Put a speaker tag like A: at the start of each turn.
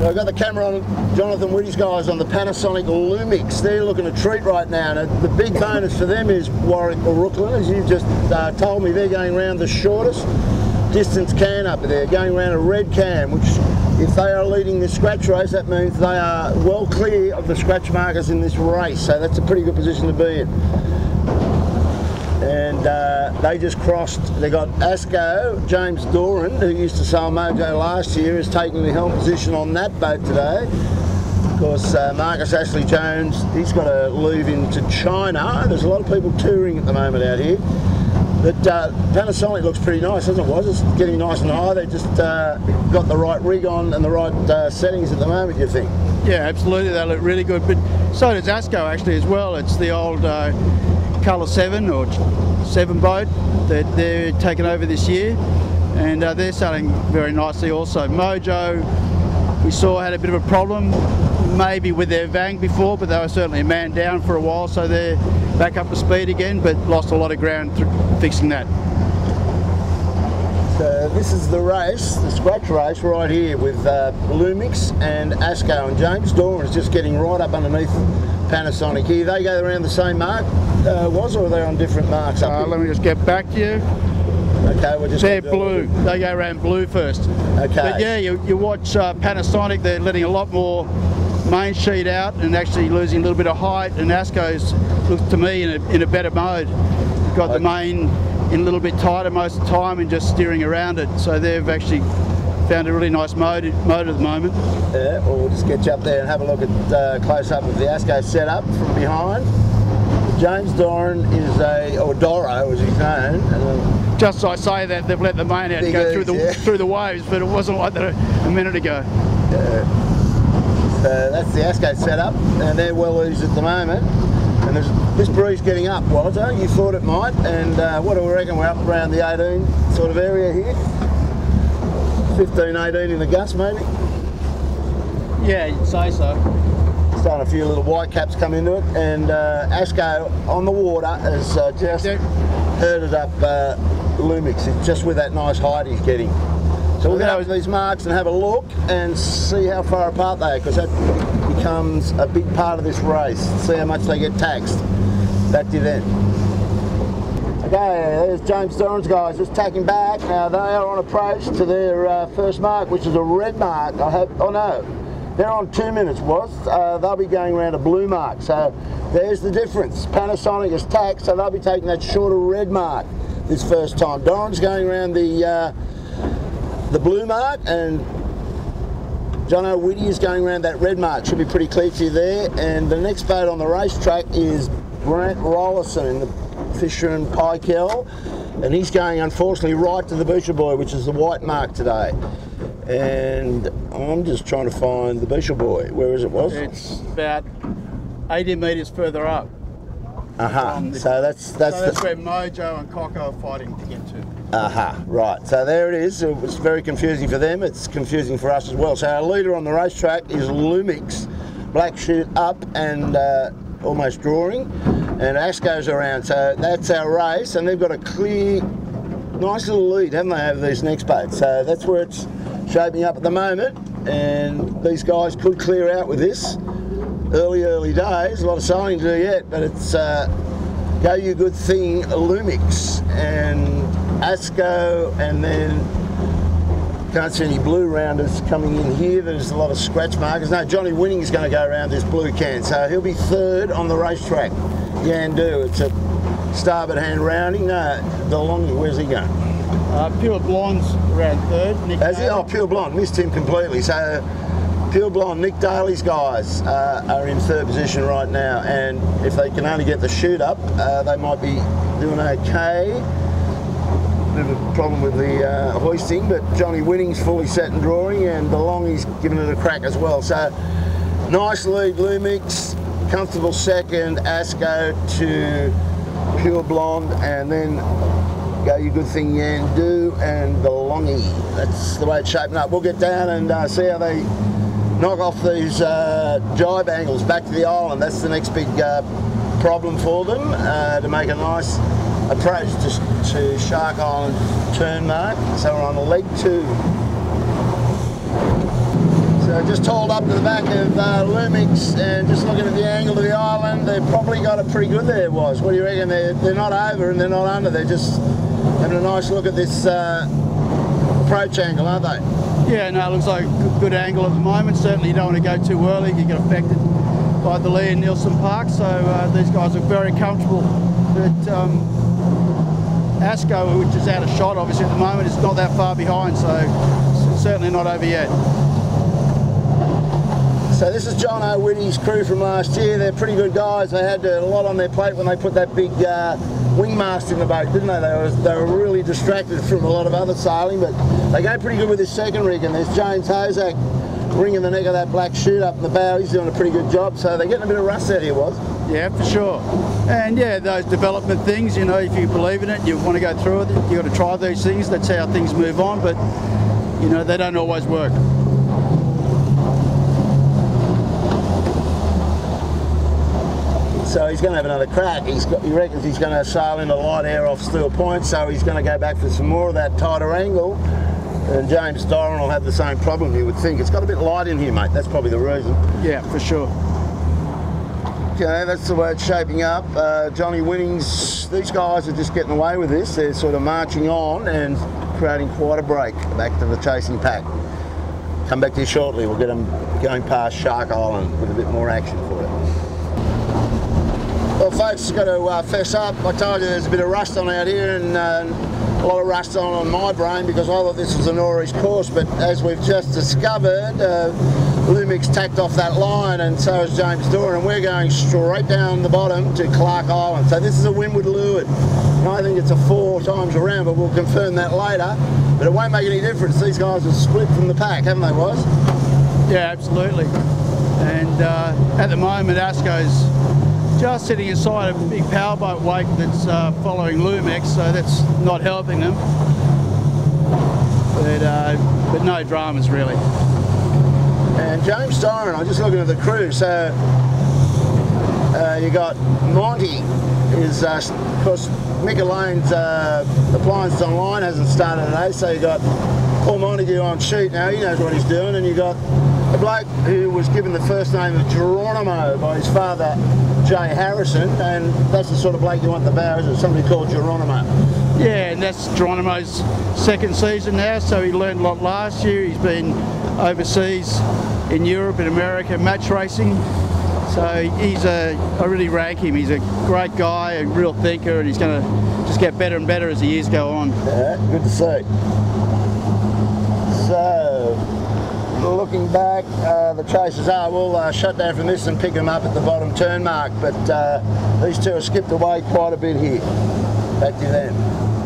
A: So I've got the camera on Jonathan Whitty's guys on the Panasonic Lumix. They're looking to treat right now. Now the big bonus for them is Warwick or Rooklyn, as you've just told me. They're going around the shortest distance can up there, going around a red can, which if they are leading the scratch race, that means they are well clear of the scratch markers in this race. So that's a pretty good position to be in. And they just crossed. They got Asco. James Doran, who used to sail Mojo last year, is taking the helm position on that boat today. Of course, Marcus Ashley Jones, he's got to leave into China. There's a lot of people touring at the moment out here. But Panasonic looks pretty nice, doesn't it, Was? It's getting nice and high. They just got the right rig on and the right settings at the moment, you think?
B: Yeah, absolutely. They look really good. But so does Asco actually as well. It's the old Colour 7 or 7 boat that they're taking over this year, and they're sailing very nicely also. Mojo, we saw, had a bit of a problem maybe with their Vang before, but they were certainly a man down for a while, so they're back up to speed again, but lost a lot of ground fixing that.
A: So this is the race, the scratch race right here with Lumix and Asco, and James Doran is just getting right up underneath Panasonic here. They go around the same mark, Was, or are they on different marks up here?
B: Let me just get back to you.
A: Okay, we're just...
B: They're blue. They go around blue first.
A: Okay.
B: But yeah, you watch Panasonic, they're letting a lot more main sheet out and actually losing a little bit of height, and Asco's looks to me in a better mode. Got the main in a little bit tighter most of the time and just steering around it. So they've actually found a really nice mode at the moment.
A: Yeah, well, we'll just get you up there and have a look at close up of the Asco setup from behind. James Doran is or Doro as he's known.
B: Just as I say that, they've let the main out go through the waves, but it wasn't like that a minute ago.
A: That's the Asco setup, and they're well eased at the moment. And this breeze getting up, Walter. You thought it might, and what do we reckon? We're up around the 18 sort of area here. 15, 18 in the gust, maybe?
B: Yeah, you'd say so.
A: Starting a few little white caps come into it, and Asco on the water has just herded up Lumix. It's just with that nice height he's getting. So we'll go over these marks and have a look and see how far apart they are, because that becomes a big part of this race. See how much they get taxed. Back to you then. Okay, there's James Doran's guys just tacking back. Now they are on approach to their first mark, which is a red mark. I hope. Oh no, they're on 2 minutes. They'll be going around a blue mark. So there's the difference. Panasonic is taxed, so they'll be taking that shorter red mark this first time. Doran's going around the blue mark, and Jono Whitty is going around that red mark. Should be pretty clear to you there. And the next boat on the racetrack is Brent Rollerson in the Fisher and Pykell, and he's going unfortunately right to the Boucher Boy, which is the white mark today. And I'm just trying to find the Boucher Boy. Where is it, Was?
B: It's about 80 metres further up.
A: So that's
B: where Mojo and Coco are fighting to get to.
A: Right. So there it is. It was very confusing for them. It's confusing for us as well. So our leader on the racetrack is Lumix, black chute up and almost drawing, and Asco's around. So that's our race, and they've got a clear, nice little lead, haven't they, over these next boats? So that's where it's shaping up at the moment, and these guys could clear out with this. Early days, a lot of sailing to do yet, but it's Go You Good Thing Lumix and Asco, and then can't see any blue rounders coming in here. There's a lot of scratch markers. No, Johnny Winning is going to go around this blue can, so he'll be third on the racetrack. Yandu, it's a starboard hand rounding. No, DeLonghi, where's he going?
B: Pure Blonde's around third.
A: Has he? Oh, Pure Blonde, missed him completely. So Pure Blonde, Nick Daly's guys are in third position right now, and if they can only get the chute up, they might be doing okay. Bit of a problem with the hoisting, but Johnny Winning's fully set and drawing, and DeLonghi's giving it a crack as well. So nice lead, Lumix, comfortable second, Asco to Pure Blonde, and then Go You Good Thing Yandu and DeLonghi. That's the way it's shaping up. We'll get down and see how they knock off these jibe angles back to the island. That's the next big problem for them, to make a nice approach to Shark Island turn mark. So we're on leg 2. So just hauled up to the back of Lumix, and just looking at the angle of the island, they've probably got it pretty good there, Was. What do you reckon? They're not over and they're not under, they're just having a nice look at this approach angle, aren't they?
B: Yeah, no, it looks like a good angle at the moment. Certainly you don't want to go too early, you get affected by the lee and Nielsen Park, so these guys are very comfortable. But Asco, which is out of shot obviously at the moment, is not that far behind, so it's certainly not over yet.
A: So this is John O'Witty's crew from last year. They're pretty good guys. They had a lot on their plate when they put that big wing mast in the boat, didn't they? They were really distracted from a lot of other sailing, but they go pretty good with this second rig. And there's James Hozak ringing the neck of that black chute up in the bow. He's doing a pretty good job. So they're getting a bit of rust out here, Was.
B: Yeah, for sure. And yeah, those development things, you know, if you believe in it, you want to go through it, you've got to try these things. That's how things move on, but you know, they don't always work.
A: So he's going to have another crack. He reckons he's going to sail into light air off Steel Point, so he's going to go back for some more of that tighter angle. And James Doran will have the same problem, you would think. It's got a bit light in here, mate. That's probably the reason.
B: Yeah, for sure.
A: Okay, that's the way it's shaping up. Johnny Winnings, these guys are just getting away with this. They're sort of marching on and creating quite a break back to the chasing pack. Come back to you shortly. We'll get them going past Shark Island with a bit more action for it. Well, folks, got to fess up. I told you there's a bit of rust on out here, and a lot of rust on my brain because I thought this was a Norwich course, but as we've just discovered, Lumix tacked off that line, and so has James Doran, and we're going straight down the bottom to Clark Island. So this is a windward leeward, and I think it's a 4 times around, but we'll confirm that later. But it won't make any difference. These guys have split from the pack, haven't they, Was?
B: Yeah, absolutely. And at the moment, Asco's just sitting inside a big powerboat wake that's following Lumix, so that's not helping them. But no dramas really.
A: And James Doran, I'm just looking at the crew. So you got Monty, is of course Mick Elaine's appliance online hasn't started today, so you got Paul Montague on sheet now. He knows what he's doing, and you got a bloke who was given the first name of Geronimo by his father, Jay Harrison, and that's the sort of bloke you want the bow, is it? Somebody called Geronimo.
B: Yeah, and that's Geronimo's second season now, so he learned a lot last year. He's been overseas in Europe and America match racing, so I really rank him. He's a great guy, a real thinker, and he's going to just get better and better as the years go on.
A: Yeah, good to see. So, looking back, the chasers will shut down from this and pick them up at the bottom turn mark, but these two have skipped away quite a bit here. Back to you then.